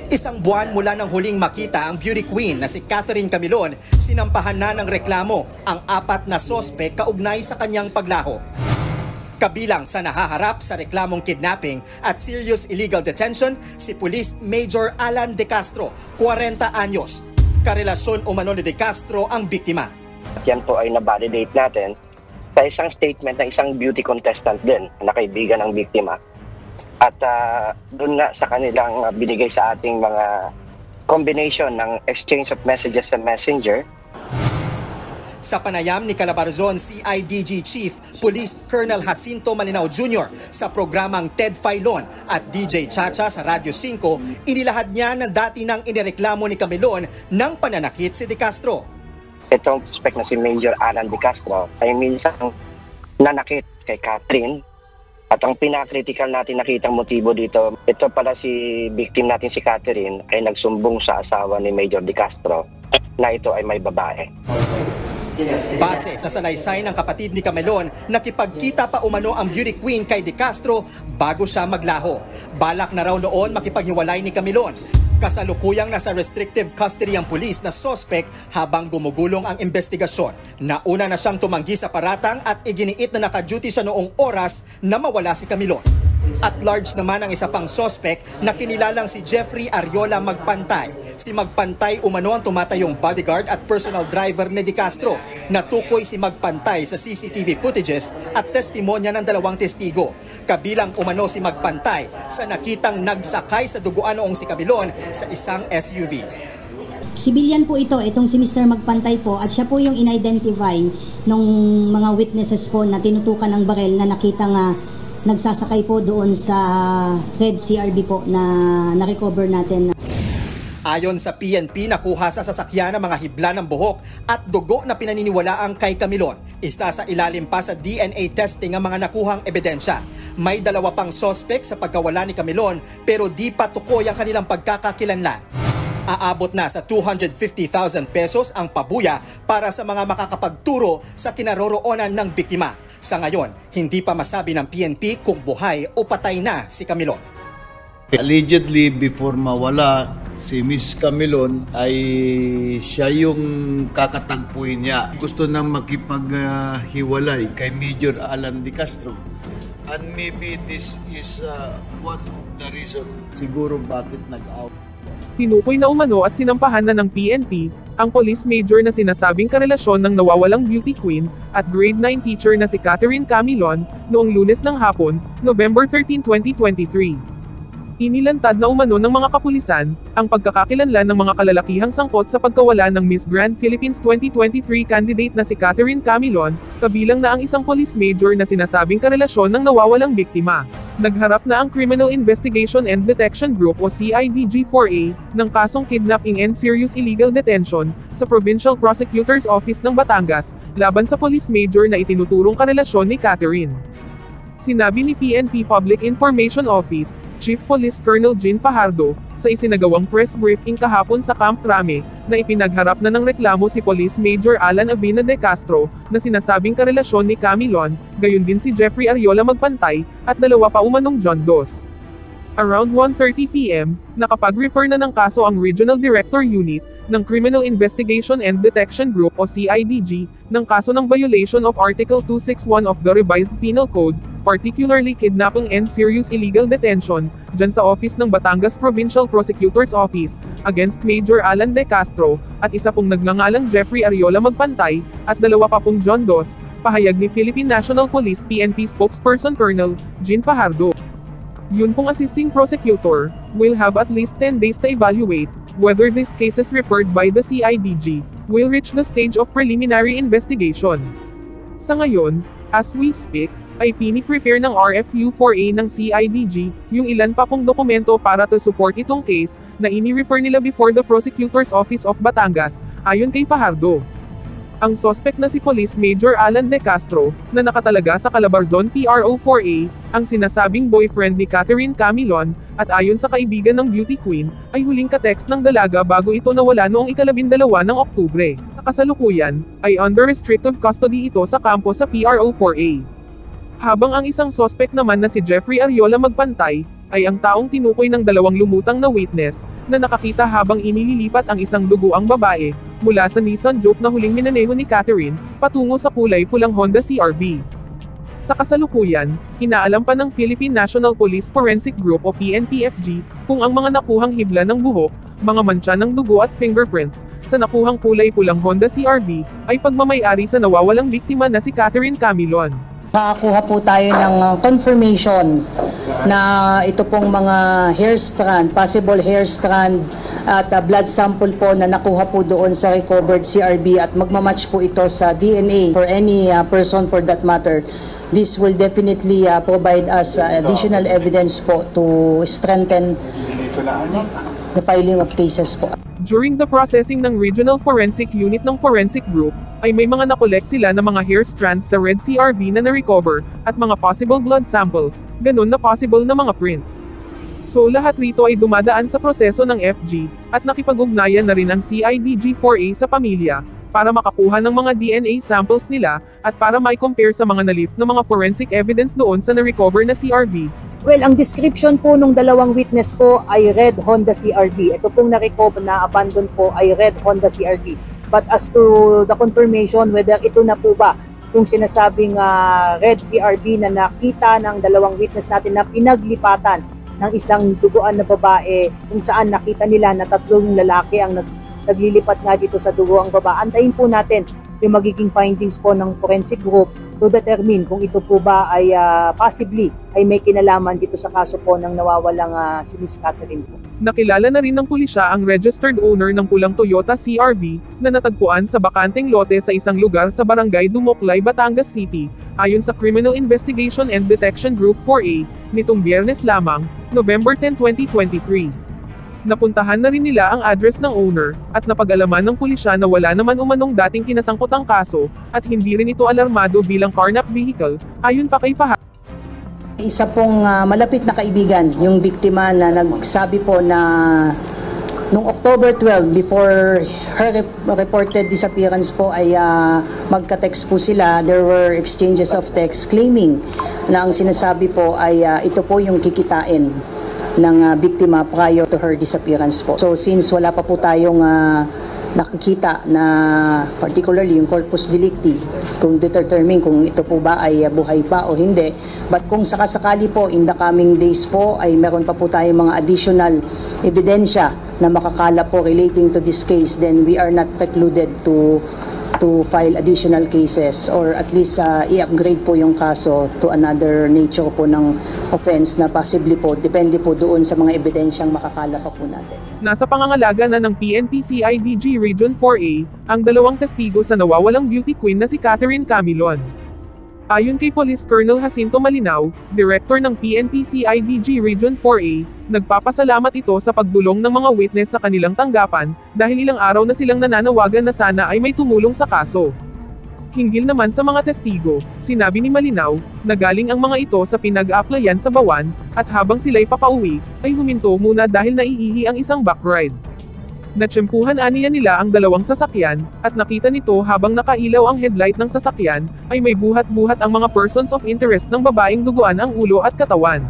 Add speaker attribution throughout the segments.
Speaker 1: Isang buwan mula nang huling makita ang beauty queen na si Catherine Camilon, sinampahan na ng reklamo ang 4 na sospek kaugnay sa kanyang paglaho. Kabilang sa nahaharap sa reklamong kidnapping at serious illegal detention, si Police Major Alan De Castro, 40 anyos. Karelasyon umano ni De Castro ang biktima.
Speaker 2: Yan po ay na-validate natin sa isang statement ng isang beauty contestant din na kaibigan ng biktima. At doon nga sa kanilang binigay sa ating mga combination ng exchange of messages sa Messenger.
Speaker 1: Sa panayam ni Calabarzon CIDG Chief Police Colonel Jacinto Malinao Jr. sa programang Ted Filon at DJ Chacha sa Radyo 5, inilahad niya na dati nang inireklamo ni Camilon ng pananakit si De Castro.
Speaker 2: Itong suspect na si Major Alan De Castro ay minsan nanakit kay Catherine. At ang pinaka-critical natin nakitang motibo dito, ito pala si victim natin si Catherine ay nagsumbong sa asawa ni Major De Castro na ito ay may babae.
Speaker 1: Base sa salaysay ng kapatid ni Camilon, nakipagkita pa umano ang beauty queen kay De Castro bago siya maglaho. Balak na raw noon makipaghiwalay ni Camilon. Kasalukuyang nasa restrictive custody ang pulis na sospek habang gumugulong ang investigasyon. Nauna na siyang tumanggi sa paratang at iginiit na naka-duty siya noong oras na mawala si Camilon. At large naman ang isa pang sospek na kinilalang si Jeffrey Ariola Magpantay. Si Magpantay umano ang tumatayong bodyguard at personal driver ni De Castro. Natukoy si Magpantay sa CCTV footages at testimonya ng 2 testigo. Kabilang umano si Magpantay sa nakitang nagsakay sa duguan noong si Camilon sa isang SUV.
Speaker 3: Civilian po itong si Mr. Magpantay po, at siya po yung in-identify ng mga witnesses po na tinutukan ng barel na nakitang nagsasakay po doon sa Red CRV po na na-recover natin.
Speaker 1: Ayon sa PNP, nakuha sa sasakyan ng mga hibla ng buhok at dugo na pinaniniwalaang kay Camilon. Isa sa ilalim pa sa DNA testing ang mga nakuhang ebidensya. May 2 pang sospek sa pagkawala ni Camilon pero di pa tukoy ang kanilang pagkakakilanlan. Aabot na sa 250,000 pesos ang pabuya para sa mga makakapagturo sa kinaroroonan ng biktima. Sa ngayon, hindi pa masabi ng PNP kung buhay o patay na si Camilon.
Speaker 4: Allegedly, before mawala si Miss Camilon, ay siya yung kakatagpuin niya. Gusto nang makipaghiwalay kay Major Alan De Castro. And maybe this is one of the reason siguro bakit nag-out.
Speaker 5: Tinukoy na umano at sinampahan na ng PNP ang police major na sinasabing karelasyon ng nawawalang beauty queen at grade 9 teacher na si Catherine Camilon noong Lunes ng hapon, November 13, 2023. Inilantad na umano ng mga kapulisan ang pagkakakilanlan ng mga kalalakihang sangkot sa pagkawala ng Miss Grand Philippines 2023 candidate na si Catherine Camilon, kabilang na ang isang police major na sinasabing karelasyon ng nawawalang biktima. Nagharap na ang Criminal Investigation and Detection Group o CIDG-4A ng kasong kidnapping and serious illegal detention sa Provincial Prosecutor's Office ng Batangas laban sa police major na itinuturong karelasyon ni Catherine. Sinabi ni PNP Public Information Office, Chief Police Colonel Jean Fajardo, sa isinagawang press briefing kahapon sa Camp Crame, na ipinagharap na ng reklamo si Police Major Alan Avina De Castro, na sinasabing karelasyon ni Camilon, gayon din si Jeffrey Ariola Magpantay, at 2 pa umanong John Dos. Around 1:30 PM, nakapag-refer na ng kaso ang Regional Director Unit ng Criminal Investigation and Detection Group o CIDG ng kaso ng violation of Article 261 of the Revised Penal Code, particularly kidnapping and serious illegal detention, dyan sa office ng Batangas Provincial Prosecutor's Office, against Major Alan De Castro, at isa pong nagngangalang Jeffrey Ariola Magpantay, at 2 pa pong John Dos, pahayag ni Philippine National Police PNP spokesperson Colonel Jean Fajardo. Yun pong assisting prosecutor will have at least 10 days to evaluate whether these cases referred by the CIDG will reach the stage of preliminary investigation. Sa ngayon, as we speak, ay pini-prepare ng RFU-4A ng CIDG yung ilan pa pong dokumento para to support itong case na ini-refer nila before the Prosecutor's Office of Batangas, ayon kay Fajardo. Ang suspect na si Police Major Alan De Castro, na nakatalaga sa Calabarzon PRO-4A, ang sinasabing boyfriend ni Catherine Camilon, at ayon sa kaibigan ng beauty queen, ay huling ka-text ng dalaga bago ito nawala noong ika-12 ng Oktubre. Sa kasalukuyan, ay under restrictive custody ito sa kampo sa PRO-4A. Habang ang isang suspect naman na si Jeffrey Ariola Magpantay, ay ang taong tinukoy ng dalawang lumutang na witness, na nakakita habang inililipat ang isang duguang babae, mula sa Nissan Juke na huling minaneho ni Catherine, patungo sa kulay pulang Honda CR-V. Sa kasalukuyan, inaalam pa ng Philippine National Police Forensic Group o PNPFG, kung ang mga nakuhang hibla ng buhok, mga mantsa ng dugo at fingerprints, sa nakuhang kulay pulang Honda CR-V, ay pagmamayari sa nawawalang biktima na si Catherine Camilon.
Speaker 6: Nakakuha po tayo ng confirmation na ito pong mga hair strand, possible hair strand at blood sample po na nakuha po doon sa recovered CR-V at magmamatch po ito sa DNA for any person for that matter. This will definitely provide us additional evidence po to strengthen the filing of cases po.
Speaker 5: During the processing ng Regional Forensic Unit ng Forensic Group, ay may mga nakolekt sila na mga hair strands sa red CR-V na na-recover, at mga possible blood samples, ganun na possible na mga prints. So lahat rito ay dumadaan sa proseso ng FG, at nakipag-ugnayan na rin ang CIDG-4A sa pamilya, para makakuha ng mga DNA samples nila, at para mai-compare sa mga na-lift na mga forensic evidence doon sa na-recover na CR-V.
Speaker 7: Well, ang description po nung dalawang witness po ay red Honda CR-V. Ito pong na-recover na abandon po ay red Honda CR-V. But as to the confirmation whether ito na po ba yung sinasabing red CR-V na nakita ng dalawang witness natin na pinaglipatan ng isang duguan na babae kung saan nakita nila na tatlong lalaki ang naglilipat nga dito sa duguang babae. Antayin po natin yung magiging findings po ng forensic group to determine kung ito po ba ay possibly ay may kinalaman dito sa kaso po ng nawawalang si Miss Catherine po.
Speaker 5: Nakilala na rin ng pulisya ang registered owner ng pulang Toyota CR-V na natagpuan sa bakanteng lote sa isang lugar sa barangay Dumoklay, Batangas City, ayon sa Criminal Investigation and Detection Group 4A, nitong Biyernes lamang, November 10, 2023. Napuntahan na rin nila ang address ng owner, at napag-alaman ng pulisya na wala naman umanong dating kinasangkot ang kaso, at hindi rin ito alarmado bilang carnap vehicle, ayon pa kay Fahad.
Speaker 6: Isa pong malapit na kaibigan, yung biktima na nagsabi po na noong October 12, before her reported disappearance po ay magka-text po sila. There were exchanges of text claiming na ang sinasabi po ay ito po yung kikitain ng biktima prior to her disappearance po. So since wala pa po tayong nakikita na particularly yung corpus delicti, kung determine kung ito po ba ay buhay pa o hindi, but kung sakasakali po in the coming days po ay meron pa po tayong mga additional ebidensya na makakala po relating to this case, then we are not precluded to file additional cases or at least i-upgrade po yung kaso to another nature po ng offense na possibly po, depende po doon sa mga ebidensyang makakala pa po natin.
Speaker 5: Nasa pangangalaga na ng PNP-CIDG Region 4A, ang dalawang testigo sa nawawalang beauty queen na si Catherine Camilon. Ayon kay Police Colonel Jacinto Malinaw, Director ng PNP-CIDG Region 4A, nagpapasalamat ito sa pagdulong ng mga witness sa kanilang tanggapan, dahil ilang araw na silang nananawagan na sana ay may tumulong sa kaso. Hinggil naman sa mga testigo, sinabi ni Malinaw, na galing ang mga ito sa pinag-applyan sa Bawan, at habang sila'y papauwi, ay huminto muna dahil naiihi ang isang backride. Natsyempuhan aniya nila ang dalawang sasakyan, at nakita nito habang nakailaw ang headlight ng sasakyan, ay may buhat-buhat ang mga persons of interest ng babaeng duguan ang ulo at katawan.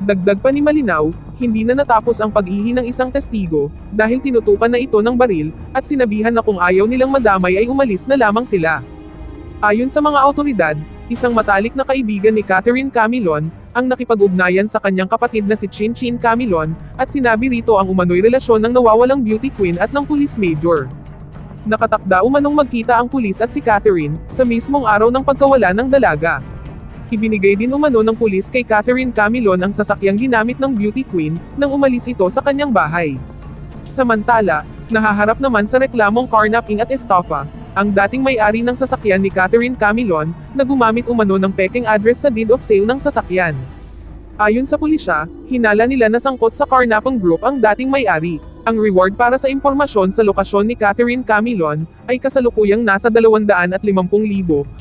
Speaker 5: Dagdag pa ni Malinaw, hindi na natapos ang pag-ihi ng isang testigo, dahil tinutukan na ito ng baril, at sinabihan na kung ayaw nilang madamay ay umalis na lamang sila. Ayon sa mga awtoridad, isang matalik na kaibigan ni Catherine Camilon, ang nakipag-ugnayan sa kanyang kapatid na si Chin Chin Camilon, at sinabi rito ang umano'y relasyon ng nawawalang beauty queen at ng police major. Nakatakda umanong magkita ang pulis at si Catherine, sa mismong araw ng pagkawala ng dalaga. Ibinigay din umano ng pulis kay Catherine Camilon ang sasakyang ginamit ng beauty queen, nang umalis ito sa kanyang bahay. Samantala, nahaharap naman sa reklamong carnapping at estafa, ang dating may-ari ng sasakyan ni Catherine Camilon, na gumamit umano ng peking address sa deed of sale ng sasakyan. Ayon sa pulisya, hinala nila na sangkot sa carnapping group ang dating may-ari. Ang reward para sa impormasyon sa lokasyon ni Catherine Camilon, ay kasalukuyang nasa 250,000,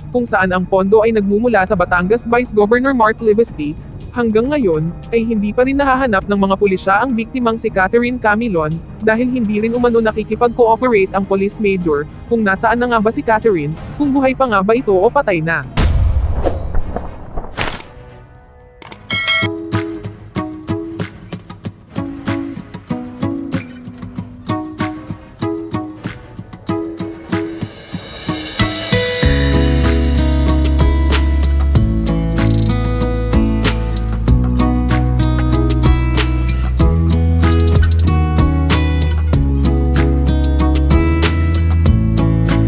Speaker 5: kung saan ang pondo ay nagmumula sa Batangas Vice Governor Mark Livesty. Hanggang ngayon, ay hindi pa rin nahahanap ng mga pulisya ang biktimang si Catherine Camilon, dahil hindi rin umano nakikipag-cooperate ang police major, kung nasaan na nga ba si Catherine, kung buhay pa nga ba ito o patay na.